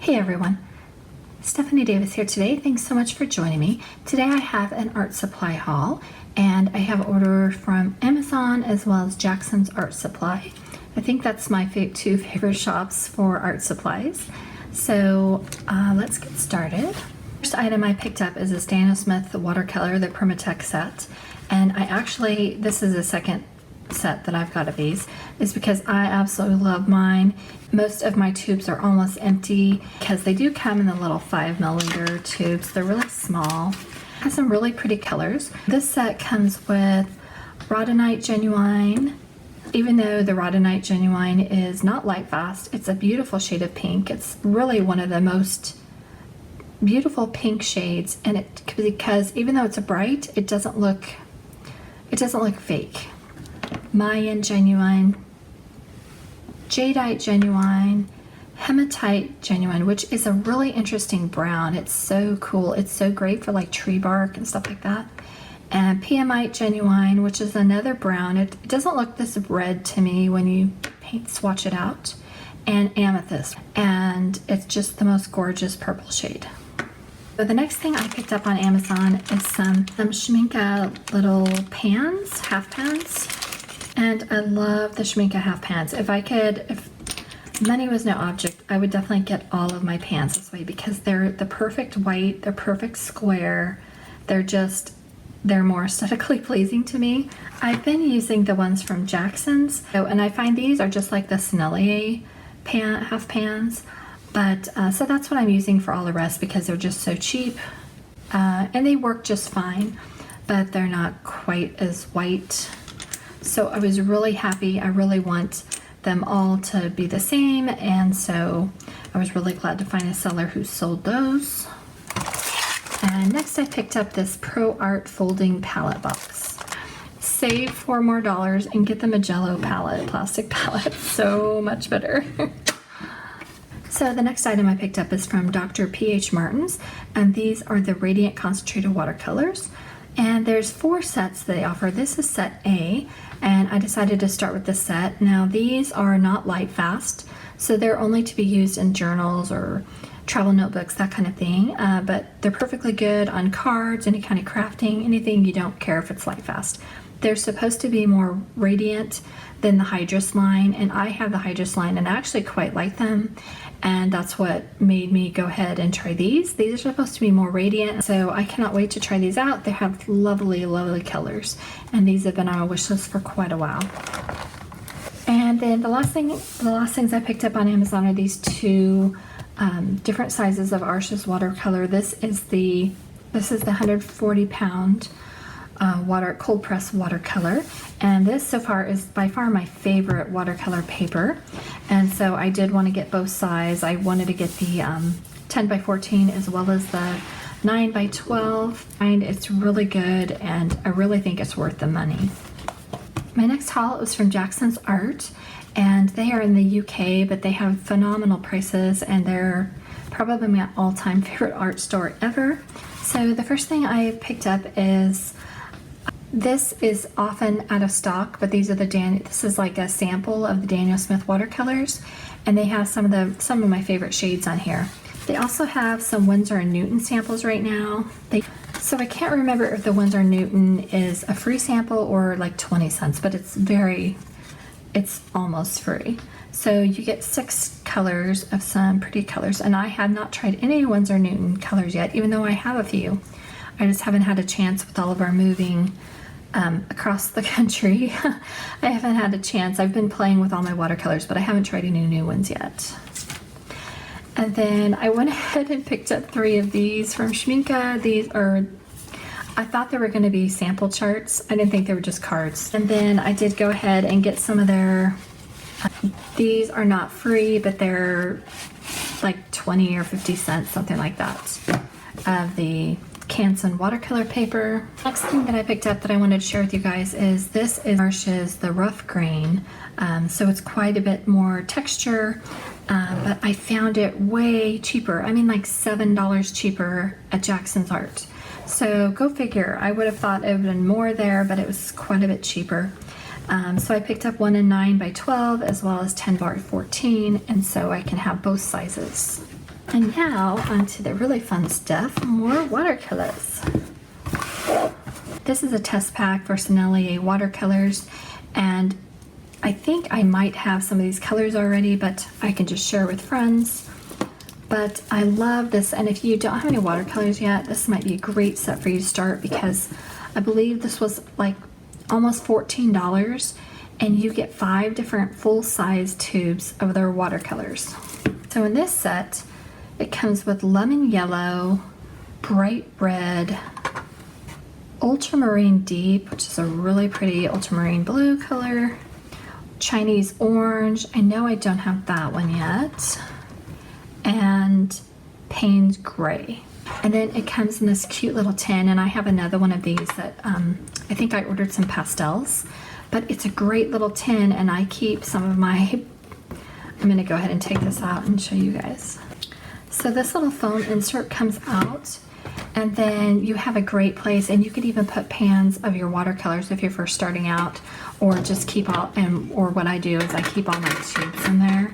Hey everyone, Stephanie Davis here today. Thanks so much for joining me. Today I have an art supply haul and I have ordered from Amazon as well as Jackson's Art Supply. I think that's my two favorite shops for art supplies. So let's get started. First item I picked up is this Daniel Smith watercolor, the Primatek set. And this is the second set that I've got of these, is because I absolutely love mine. Most of my tubes are almost empty because they do come in the little 5mm tubes. They're really small. Has some really pretty colors. This set comes with Rhodonite Genuine. Even though the Rhodonite Genuine is not light fast, it's a beautiful shade of pink. It's really one of the most beautiful pink shades, and because even though it's a bright, it doesn't look fake. Mayan Genuine, Jadeite Genuine, Hematite Genuine, which is a really interesting brown. It's so cool. It's so great for like tree bark and stuff like that. And Piamite Genuine, which is another brown. It doesn't look this red to me when you swatch it out. And Amethyst, and it's just the most gorgeous purple shade. So the next thing I picked up on Amazon is some Schmincke little pans, half pans. And I love the Schmincke half pans. If money was no object, I would definitely get all of my pans this way because they're the perfect white, they're perfect square. They're more aesthetically pleasing to me. I've been using the ones from Jackson's, and I find these are just like the Sennelier half pans. But so that's what I'm using for all the rest because they're just so cheap. And they work just fine, but they're not quite as white. So I was really happy. I really want them all to be the same, and so I was really glad to find a seller who sold those. And next I picked up this Pro Art folding palette box. Save $4 more and get the Magello palette, plastic palette. So much better. So the next item I picked up is from Dr. P.H. Martin's, and these are the Radiant Concentrated Watercolors. And there's 4 sets they offer. This is set A, and I decided to start with this set. Now these are not light fast, so they're only to be used in journals or travel notebooks, that kind of thing. But they're perfectly good on cards, any kind of crafting, anything you don't care if it's light fast. They're supposed to be more radiant than the Hydrus line, and I have the Hydrus line and I actually quite like them, and that's what made me go ahead and try these. These are supposed to be more radiant, so I cannot wait to try these out. They have lovely, lovely colors, and these have been on my wish list for quite a while. And then the last things I picked up on Amazon are these 2 different sizes of Arches watercolor. This is the 140-pound cold press watercolor, and this so far is by far my favorite watercolor paper, and so I did want to get both sides. I wanted to get the 10 by 14 as well as the 9 by 12, and it's really good, and I really think it's worth the money. My next haul was from Jackson's Art, and they are in the UK, but they have phenomenal prices, and they're probably my all-time favorite art store ever. So the first thing I picked up is, this is often out of stock, but this is like a sample of the Daniel Smith watercolors, and they have some of my favorite shades on here. They also have some Winsor & Newton samples right now. So I can't remember if the Winsor & Newton is a free sample or like 20 cents, but it's almost free. So you get 6 colors of some pretty colors, and I have not tried any Winsor & Newton colors yet, even though I have a few. I just haven't had a chance with all of our moving across the country. I haven't had a chance. I've been playing with all my watercolors, but I haven't tried any new ones yet. And then I went ahead and picked up 3 of these from Schmincke. I thought they were going to be sample charts. I didn't think they were just cards. And then I did go ahead and get some of their, these are not free, but they're like 20 or 50 cents, something like that, of the Canson watercolor paper. Next thing that I picked up that I wanted to share with you guys is this is Arches, the rough grain. So it's quite a bit more texture, but I found it way cheaper. I mean like $7 cheaper at Jackson's Art. So go figure. I would have thought it would have been more there, but it was quite a bit cheaper. So I picked up one in 9 by 12 as well as 10 by 14, and so I can have both sizes. And now onto the really fun stuff, more watercolors. This is a test pack for Sennelier watercolors, and I think I might have some of these colors already, but I can just share with friends. But I love this, and if you don't have any watercolors yet, this might be a great set for you to start, because I believe this was like almost $14, and you get 5 different full-size tubes of their watercolors. So in this set, it comes with lemon yellow, bright red, ultramarine deep, which is a really pretty ultramarine blue color, Chinese orange, I know I don't have that one yet, and Payne's gray. And then it comes in this cute little tin, and I have another one of these that I think I ordered some pastels, but it's a great little tin, and I keep some of my, I'm gonna go ahead and take this out and show you guys. So this little foam insert comes out, and then you have a great place, and you could even put pans of your watercolors if you're first starting out, or just keep all, or what I do is I keep all my tubes in there.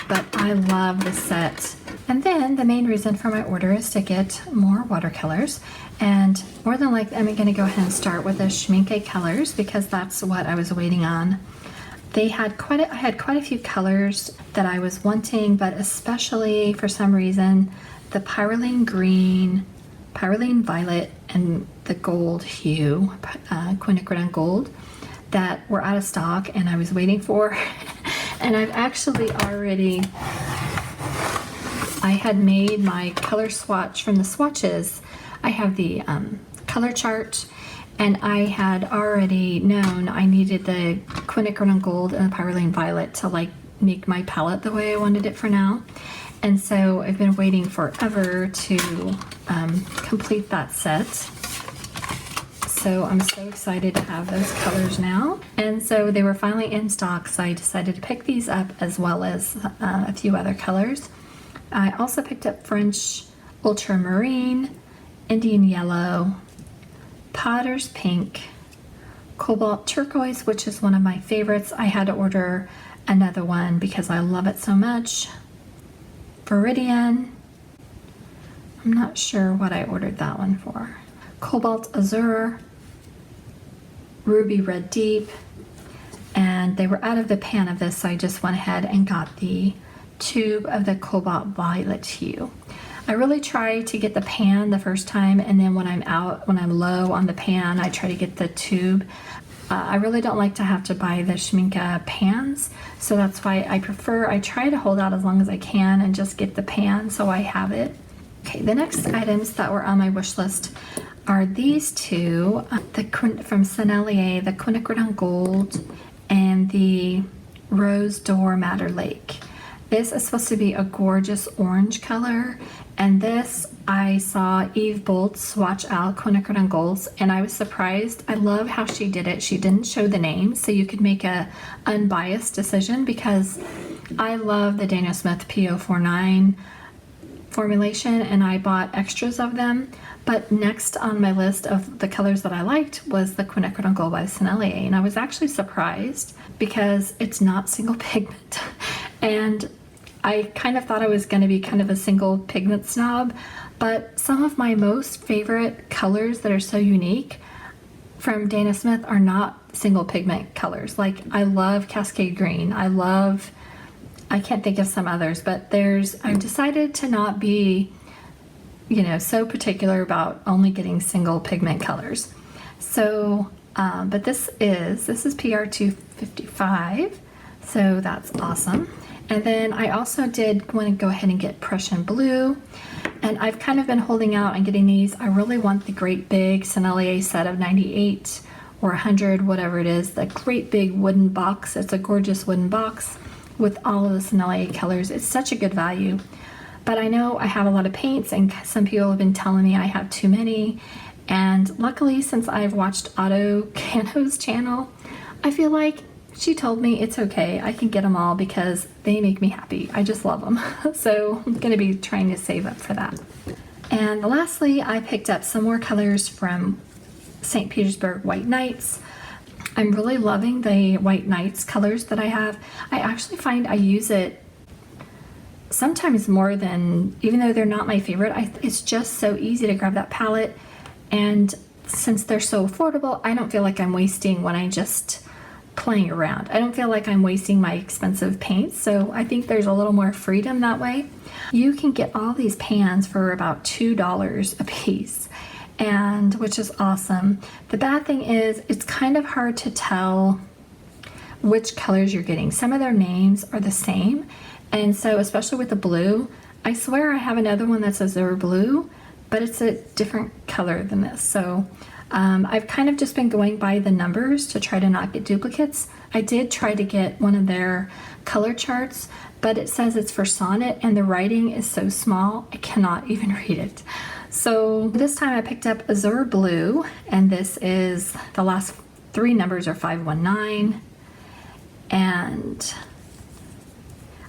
But I love this set. And then the main reason for my order is to get more watercolors, and more than likely I'm gonna go ahead and start with the Schmincke colors, because that's what I was waiting on. I had quite a few colors that I was wanting, but especially for some reason the PERYLENE green, PERYLENE violet, and the gold hue, QUINACRIDONE gold, that were out of stock and I was waiting for. And I've actually already, I had made my color swatch from the Swatches. I have the color chart, and I had already known I needed the QUINACRIDONE gold and the PERYLENE violet to like make my palette the way I wanted it for now. And so I've been waiting forever to complete that set. So I'm so excited to have those colors now. And so they were finally in stock, so I decided to pick these up, as well as a few other colors. I also picked up French-ULTRAMARINE, Indian yellow, Potter's pink, cobalt turquoise, which is one of my favorites. I had to order another one because I love it so much. Viridian, I'm not sure what I ordered that one for. Cobalt azure, ruby red deep, and they were out of the pan of this, so I just went ahead and got the tube of the cobalt violet hue. I really try to get the pan the first time, and then when I'm low on the pan, I try to get the tube. I really don't like to have to buy the Schmincke pans, so that's why I try to hold out as long as I can and just get the pan so I have it. Okay, the next items that were on my wish list are these two, from Sennelier, the QUINACRIDONE gold and the Rose d'Or Madder Lake. This is supposed to be a gorgeous orange color, and this I saw Eve Bolt swatch out QUINACRIDONE golds, and I was surprised. I love how she did it. She didn't show the name, so you could make a unbiased decision, because I love the Daniel Smith P049 formulation, and I bought extras of them. But next on my list of the colors that I liked was the QUINACRIDONE gold by Sennelier, and I was actually surprised because it's not single pigment. And I kind of thought I was going to be kind of a single pigment snob, but some of my most favorite colors that are so unique from Dana Smith are not single pigment colors. Like, I love Cascade Green. I can't think of some others, but I've decided to not be, so particular about only getting single pigment colors. So, but this is PR255, so that's awesome. And then I also did want to go ahead and get Prussian blue, and I've kind of been holding out on getting these. I really want the great big Sennelier set of 98 or 100, whatever it is, the great big wooden box. It's a gorgeous wooden box with all of the Sennelier colors. It's such a good value. But I know I have a lot of paints, and some people have been telling me I have too many. And luckily, since I've watched Otto Cano's channel, I feel like she told me it's okay. I can get them all because they make me happy. I just love them. So I'm going to be trying to save up for that. And lastly, I picked up some more colors from St. Petersburg White Nights. I'm really loving the White Nights colors that I have. I actually find I use it sometimes more than, even though they're not my favorite, it's just so easy to grab that palette. And since they're so affordable, I don't feel like I'm wasting when I just playing around. I don't feel like I'm wasting my expensive paints, so I think there's a little more freedom that way. You can get all these pans for about $2 a piece, and which is awesome. The bad thing is it's kind of hard to tell which colors you're getting. Some of their names are the same, and so especially with the blue, I swear I have another one that says they're blue, but it's a different color than this. So I've kind of just been going by the numbers to try to not get duplicates. I did try to get one of their color charts, but it says it's for Sonnet and the writing is so small I cannot even read it. So this time I picked up Azure Blue, and this is, the last 3 numbers are 519, and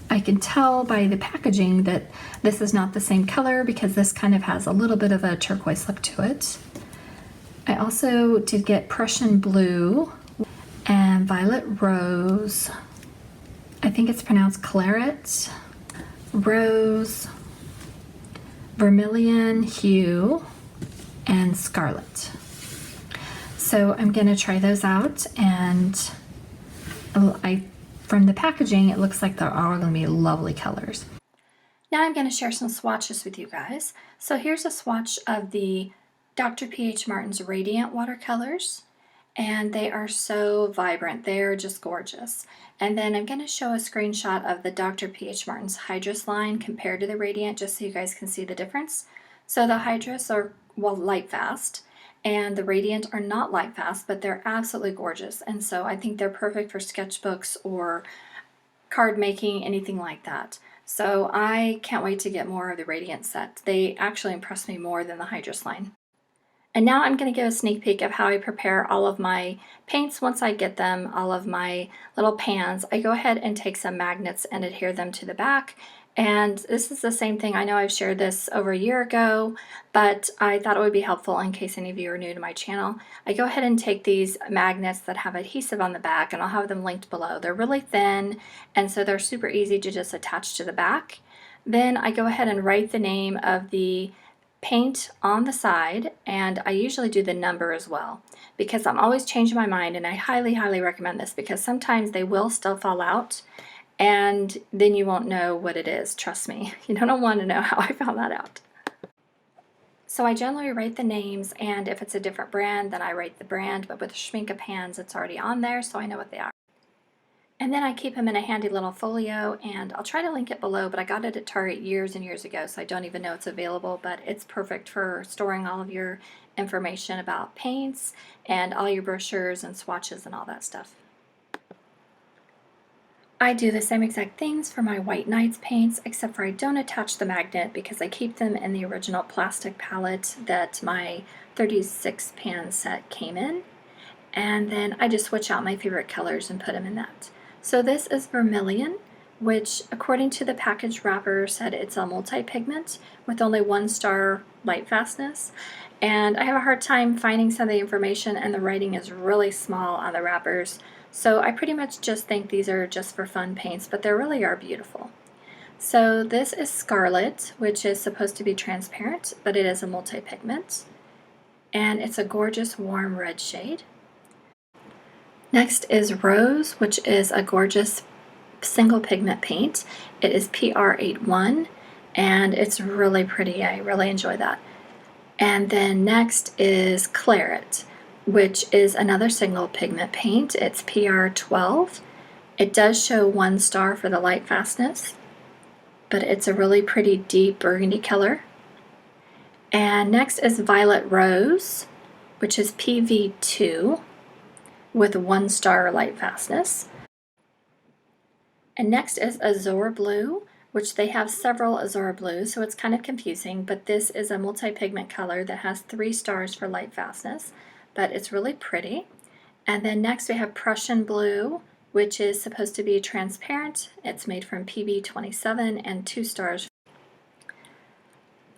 I can tell by the packaging that this is not the same color because this kind of has a little bit of a turquoise look to it. I also did get Prussian Blue and Violet Rose. I think it's pronounced Claret, Rose, Vermilion Hue, and Scarlet. So I'm gonna try those out, and from the packaging, it looks like they're all gonna be lovely colors. Now I'm gonna share some swatches with you guys. So here's a swatch of the Dr. P.H. Martin's Radiant watercolors, and they are so vibrant. They're just gorgeous. And then I'm going to show a screenshot of the Dr. P.H. Martin's Hydrus line compared to the Radiant, just so you guys can see the difference. So the Hydrus are, well, light fast, and the Radiant are not light fast, but they're absolutely gorgeous. And so I think they're perfect for sketchbooks or card making, anything like that. So I can't wait to get more of the Radiant set. They actually impressed me more than the Hydrus line. And now I'm going to give a sneak peek of how I prepare all of my paints once I get them, all of my little pans. I go ahead and take some magnets and adhere them to the back. And this is the same thing. I know I've shared this over a year ago, but I thought it would be helpful in case any of you are new to my channel. I go ahead and take these magnets that have adhesive on the back, and I'll have them linked below. They're really thin, and so they're super easy to just attach to the back. Then I go ahead and write the name of the paint on the side, and I usually do the number as well because I'm always changing my mind, and I highly recommend this because sometimes they will still fall out and then you won't know what it is. Trust me, you don't want to know how I found that out. So I generally write the names, and if it's a different brand then I write the brand, but with the Schmincke pans it's already on there so I know what they are. And then I keep them in a handy little folio, and I'll try to link it below, but I got it at Target years and years ago, so I don't even know it's available, but it's perfect for storing all of your information about paints and all your brochures and swatches and all that stuff. I do the same exact things for my White Nights paints, except for I don't attach the magnet because I keep them in the original plastic palette that my 36 pan set came in, and then I just switch out my favorite colors and put them in that. So this is Vermilion, which according to the package wrapper said it's a multi-pigment with only 1 star light fastness. And I have a hard time finding some of the information, and the writing is really small on the wrappers. So I pretty much just think these are just for fun paints, but they really are beautiful. So this is Scarlet, which is supposed to be transparent, but it is a multi-pigment. And it's a gorgeous warm red shade. Next is Rose, which is a gorgeous single pigment paint. It is PR81, and it's really pretty. I really enjoy that. And then next is Claret, which is another single pigment paint. It's PR12. It does show 1 star for the light fastness, but it's a really pretty deep burgundy color. And next is Violet Rose, which is PV2 with 1 star light fastness. And next is Azure Blue, which they have several Azure Blues, so it's kind of confusing, but this is a multi-pigment color that has 3 stars for light fastness, but it's really pretty. And then next we have Prussian Blue, which is supposed to be transparent. It's made from PB27 and 2 stars.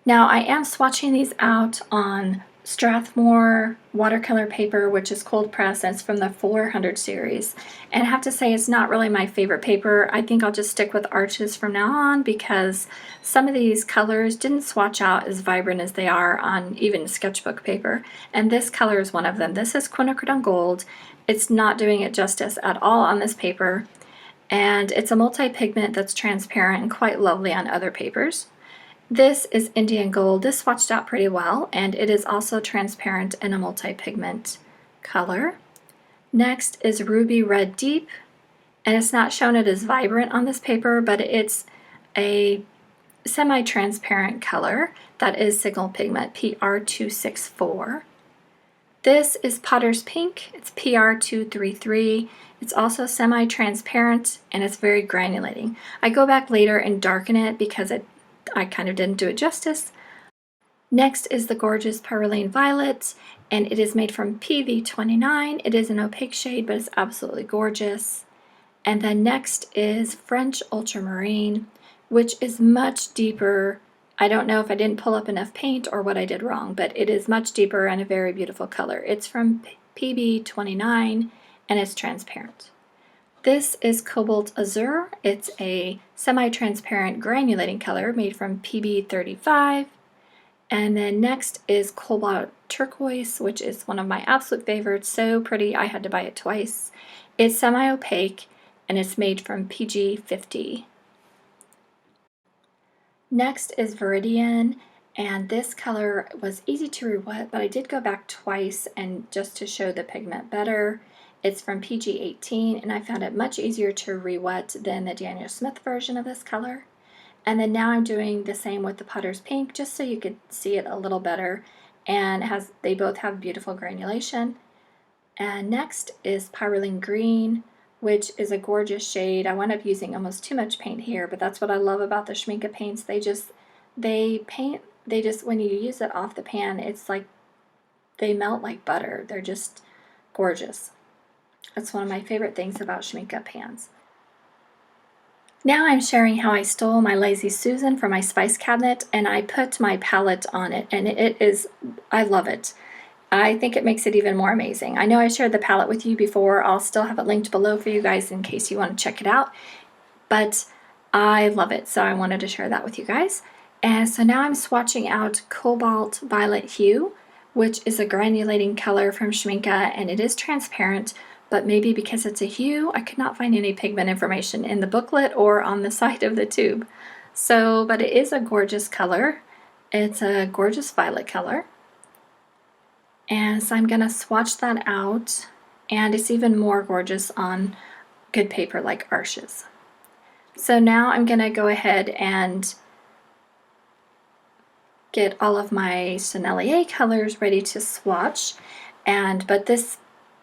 Now I am swatching these out on Strathmore watercolor paper, which is cold press, and it's from the 400 series. And I have to say, it's not really my favorite paper. I think I'll just stick with Arches from now on because some of these colors didn't swatch out as vibrant as they are on even sketchbook paper. And this color is one of them. This is QUINACRIDONE Gold. It's not doing it justice at all on this paper. And it's a multi-pigment that's transparent and quite lovely on other papers. This is Indian Gold. This swatched out pretty well, and it is also transparent in a multi-pigment color. Next is Ruby Red Deep, and it's not shown it as vibrant on this paper, but it's a semi-transparent color that is Signal Pigment PR264. This is Potter's Pink. It's PR233. It's also semi-transparent, and it's very granulating. I go back later and darken it because I kind of didn't do it justice. Next is the gorgeous PERYLENE Violet, and it is made from PV29. It is an opaque shade, but it's absolutely gorgeous. And then next is French Ultramarine, which is much deeper. I don't know if I didn't pull up enough paint or what I did wrong, but it is much deeper and a very beautiful color. It's from PB29, and it's transparent. This is Cobalt Azure. It's a semi-transparent granulating color made from PB35. And then next is Cobalt Turquoise, which is one of my absolute favorites. So pretty, I had to buy it twice. It's semi-opaque, and it's made from PG50. Next is Viridian, and this color was easy to re-wet, but I did go back twice and just to show the pigment better. It's from PG18, and I found it much easier to re-wet than the Daniel Smith version of this color. And then now I'm doing the same with the Potter's Pink, just so you could see it a little better. And they both have beautiful granulation. And next is Pyrylene Green, which is a gorgeous shade. I wound up using almost too much paint here, but that's what I love about the Schmincke paints. When you use it off the pan, it's like they melt like butter. They're just gorgeous. That's one of my favorite things about Schmincke pans. Now I'm sharing how I stole my Lazy Susan from my spice cabinet, and I put my palette on it, and I love it. I think it makes it even more amazing. I know I shared the palette with you before. I'll still have it linked below for you guys in case you want to check it out, but I love it, so I wanted to share that with you guys. And so now I'm swatching out Cobalt Violet Hue, which is a granulating color from Schmincke, and it is transparent. But maybe because it's a hue, I could not find any pigment information in the booklet or on the side of the tube. But it is a gorgeous color. It's a gorgeous violet color. And so I'm going to swatch that out, and it's even more gorgeous on good paper like Arches. So now I'm going to go ahead and get all of my Sennelier colors ready to swatch. But this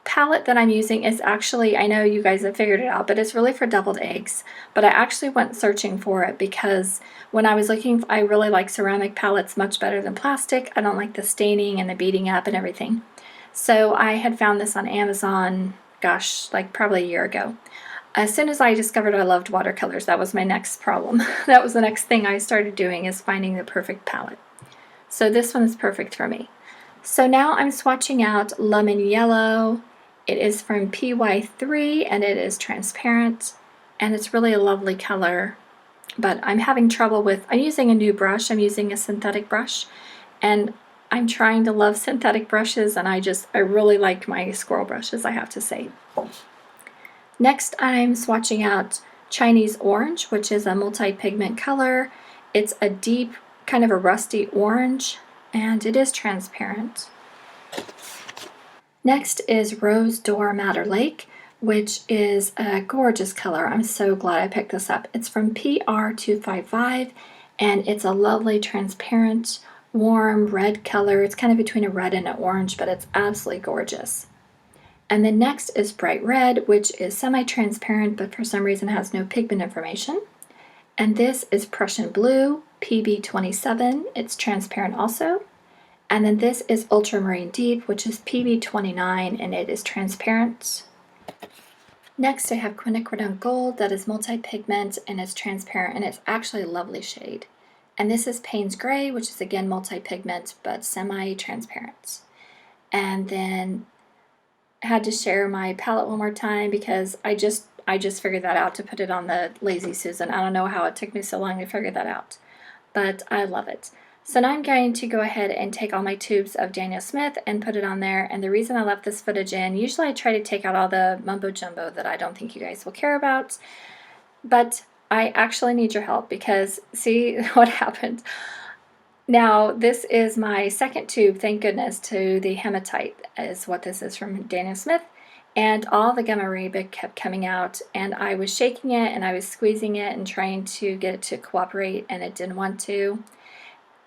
palette that I'm using is actually, I know you guys have figured it out, but it's really for deviled eggs. But I actually went searching for it because when I was looking, I really like ceramic palettes much better than plastic. I don't like the staining and the beating up and everything. So I had found this on Amazon, gosh, like probably a year ago. As soon as I discovered I loved watercolors, that was my next problem. That was the next thing I started doing, is finding the perfect palette. So this one is perfect for me. So now I'm swatching out Lemon Yellow. It is from PY3, and it is transparent, and it's really a lovely color. But I'm having trouble with, I'm using a new brush. I'm using a synthetic brush, and I'm trying to love synthetic brushes, and I really like my squirrel brushes, I have to say. Next, I'm swatching out Chinese Orange, which is a multi-pigment color. It's a deep, kind of a rusty orange, and it is transparent. Next is Rose D'Or Madder Lake, which is a gorgeous color. I'm so glad I picked this up. It's from PR255, and it's a lovely transparent, warm red color. It's kind of between a red and an orange, but it's absolutely gorgeous. And then next is Bright Red, which is semi-transparent, but for some reason has no pigment information. And this is Prussian Blue, PB27. It's transparent also. And then this is Ultramarine Deep, which is PB29, and it is transparent. Next, I have QUINACRIDONE Gold that is multi-pigment, and it's transparent, and it's actually a lovely shade. And this is Payne's Gray, which is again multi-pigment, but semi-transparent. And then I had to share my palette one more time because I just figured that out to put it on the Lazy Susan. I don't know how it took me so long to figure that out, but I love it. So now I'm going to go ahead and take all my tubes of Daniel Smith and put it on there. And the reason I left this footage in, usually I try to take out all the mumbo jumbo that I don't think you guys will care about, but I actually need your help because see what happened. Now this is my second tube, thank goodness, to the hematite is what this is from Daniel Smith. And all the gum arabic kept coming out, and I was shaking it and I was squeezing it and trying to get it to cooperate, and it didn't want to.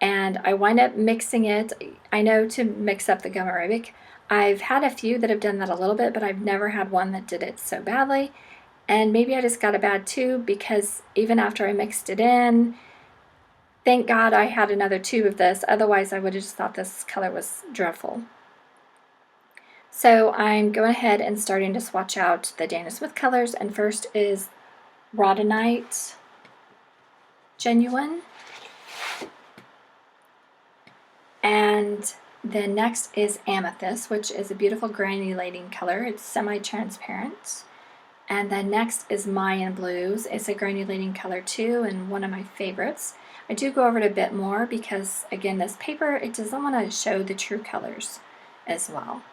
And I wind up mixing it. I know to mix up the gum arabic. I've had a few that have done that a little bit, but I've never had one that did it so badly. And maybe I just got a bad tube because even after I mixed it in, thank God I had another tube of this. Otherwise, I would have just thought this color was dreadful. So I'm going ahead and starting to swatch out the Daniel Smith colors. And first is Rhodonite Genuine. And then next is Amethyst, which is a beautiful granulating color. It's semi-transparent. And then next is Mayan Blues. It's a granulating color too, and one of my favorites. I do go over it a bit more because, again, this paper, it doesn't want to show the true colors as well.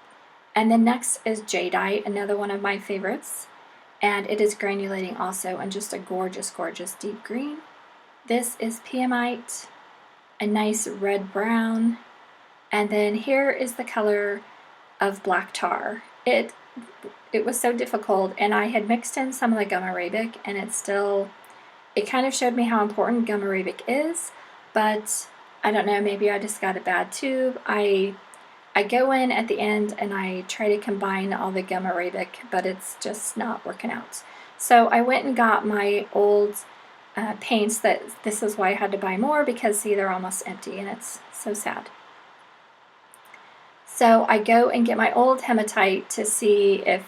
And then next is Jadeite, another one of my favorites. And it is granulating also, and just a gorgeous, gorgeous deep green. This is Pyrylene, a nice red-brown, and then here is the color of Black Tar. It was so difficult, and I had mixed in some of the gum arabic, and it kind of showed me how important gum arabic is, but I don't know, maybe I just got a bad tube. I go in at the end and I try to combine all the gum arabic, but it's just not working out. So I went and got my old paints. This is why I had to buy more, because see, they're almost empty and it's so sad. So I go and get my old hematite to see if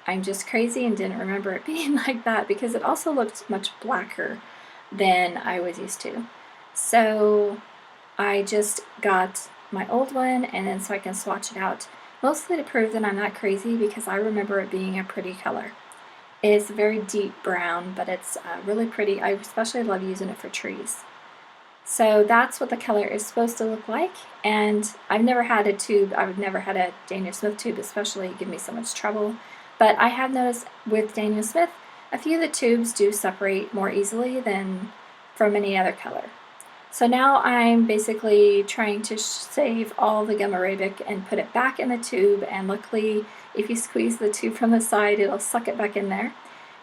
I'm just crazy and didn't remember it being like that, because it also looked much blacker than I was used to. So I just got my old one, and then so I can swatch it out, mostly to prove that I'm not crazy, because I remember it being a pretty color. It's very deep brown, but it's really pretty. I especially love using it for trees. So that's what the color is supposed to look like, and I've never had a tube, I've never had a Daniel Smith tube especially give me so much trouble, but I have noticed with Daniel Smith, a few of the tubes do separate more easily than from any other color. So now I'm basically trying to save all the gum arabic and put it back in the tube, and luckily if you squeeze the tube from the side, it'll suck it back in there.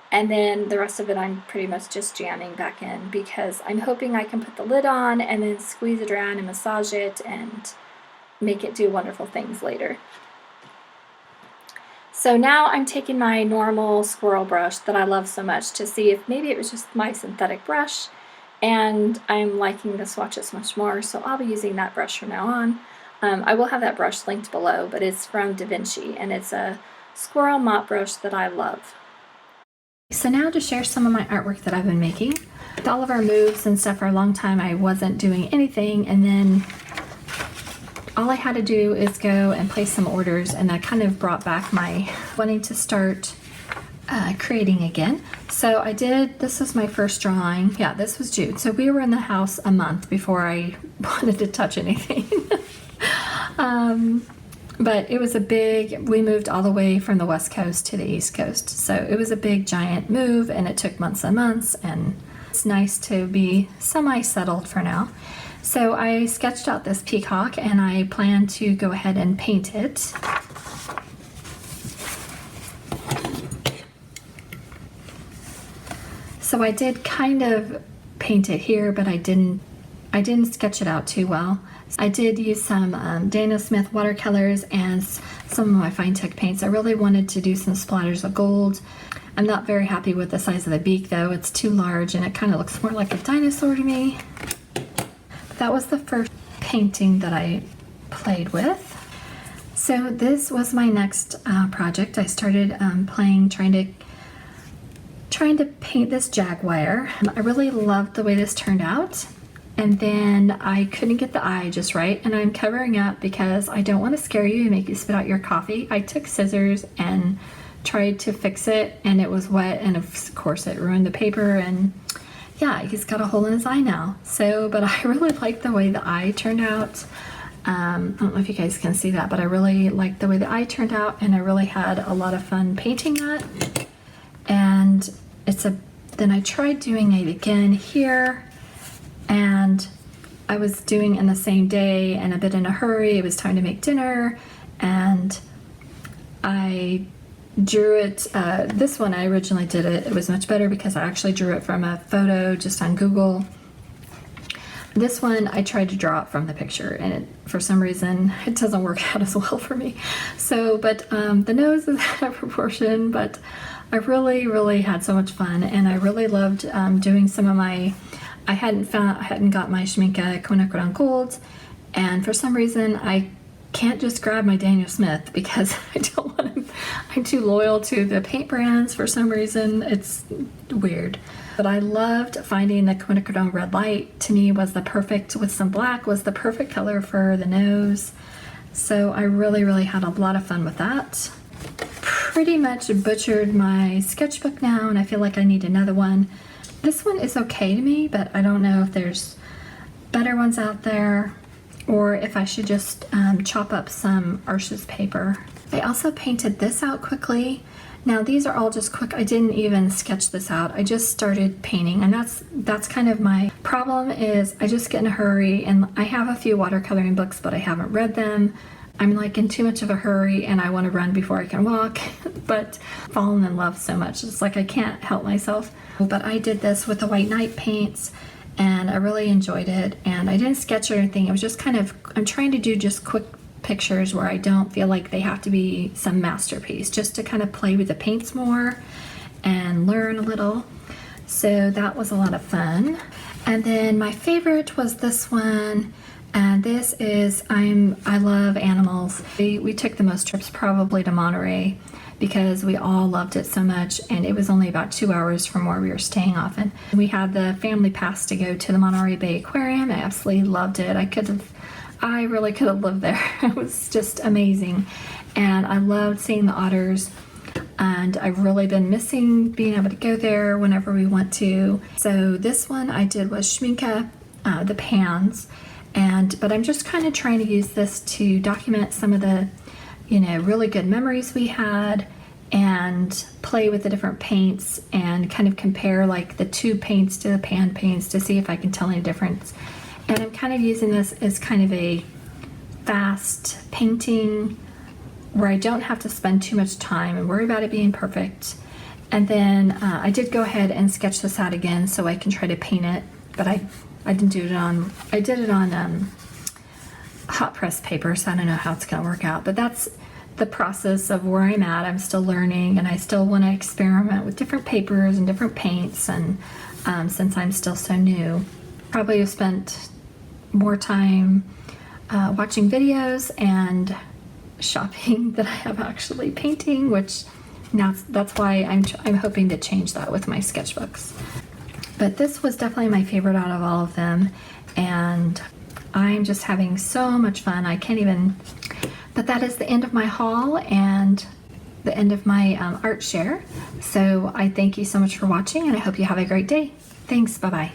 And then the rest of it I'm pretty much just jamming back in, because I'm hoping I can put the lid on and then squeeze it around and massage it and make it do wonderful things later. So now I'm taking my normal squirrel brush that I love so much to see if maybe it was just my synthetic brush, and I'm liking the swatches much more, so I'll be using that brush from now on. I will have that brush linked below, but it's from Da Vinci, and it's a squirrel mop brush that I love. So now to share some of my artwork that I've been making. With all of our moves and stuff for a long time, I wasn't doing anything, and then all I had to do is go and place some orders, and that kind of brought back my wanting to start creating again. So I did, this was my first drawing. Yeah, this was June. So we were in the house a month before I wanted to touch anything. But it was a big, we moved all the way from the West Coast to the East Coast. So it was a big giant move, and it took months and months, and it's nice to be semi-settled for now. So I sketched out this peacock, and I plan to go ahead and paint it. So I did kind of paint it here, but I didn't sketch it out too well. I did use some Daniel Smith watercolors and some of my fine tip paints. I really wanted to do some splatters of gold. I'm not very happy with the size of the beak though. It's too large and it kind of looks more like a dinosaur to me. That was the first painting that I played with. So this was my next project. I started trying to paint this jaguar. I really loved the way this turned out. And then I couldn't get the eye just right, and I'm covering up because I don't want to scare you and make you spit out your coffee. I took scissors and tried to fix it, and it was wet, and of course it ruined the paper, and yeah, he's got a hole in his eye now. So, but I really like the way the eye turned out. I don't know if you guys can see that, but I really like the way the eye turned out, and I really had a lot of fun painting that. And then I tried doing it again here, and I was doing in the same day and a bit in a hurry. It was time to make dinner, and I drew it. This one I originally did it was much better because I actually drew it from a photo just on Google. This one I tried to draw it from the picture, and for some reason it doesn't work out as well for me. So, but the nose is out of proportion, but I really had so much fun, and I really loved doing some of my, I hadn't got my Schmincke QUINACRIDONE Gold, and for some reason I can't just grab my Daniel Smith because I don't want to, I'm too loyal to the paint brands for some reason. It's weird. But I loved finding the QUINACRIDONE Red Light. To me was the perfect, with some black, was the perfect color for the nose. So I really had a lot of fun with that. Pretty much butchered my sketchbook now, and I feel like I need another one. This one is okay to me, but I don't know if there's better ones out there, or if I should just chop up some Arches paper. I also painted this out quickly. Now these are all just quick. I didn't even sketch this out. I just started painting, and that's kind of my problem, is I just get in a hurry, and I have a few watercoloring books, but I haven't read them. I'm like in too much of a hurry, and I want to run before I can walk, but fallen in love so much. It's like I can't help myself. But I did this with the white night paints, and I really enjoyed it, and I didn't sketch or anything. It was just kind of, I'm trying to do just quick pictures where I don't feel like they have to be some masterpiece, just to kind of play with the paints more and learn a little. So that was a lot of fun. And then my favorite was this one, and this is, I love animals. We took the most trips probably to Monterey because we all loved it so much, and it was only about 2 hours from where we were staying often. We had the family pass to go to the Monterey Bay Aquarium. I absolutely loved it. I really could have lived there. It was just amazing, and I loved seeing the otters, and I've really been missing being able to go there whenever we want to. So this one I did was Schmincke, the pans, but I'm just kind of trying to use this to document some of the, really good memories we had, and play with the different paints and kind of compare like the tube paints to the pan paints to see if I can tell any difference. And I'm kind of using this as kind of a fast painting where I don't have to spend too much time and worry about it being perfect. And then I did go ahead and sketch this out again so I can try to paint it, but I didn't do it on, I did it on hot press paper, so I don't know how it's going to work out. But that's the process of where I'm at. I'm still learning, and I still want to experiment with different papers and different paints, and since I'm still so new, probably have spent more time watching videos and shopping than I have actually painting, which now that's why I'm hoping to change that with my sketchbooks. But this was definitely my favorite out of all of them, and I'm just having so much fun. I can't even, but that is the end of my haul and the end of my art share. So I thank you so much for watching, and I hope you have a great day. Thanks, bye-bye.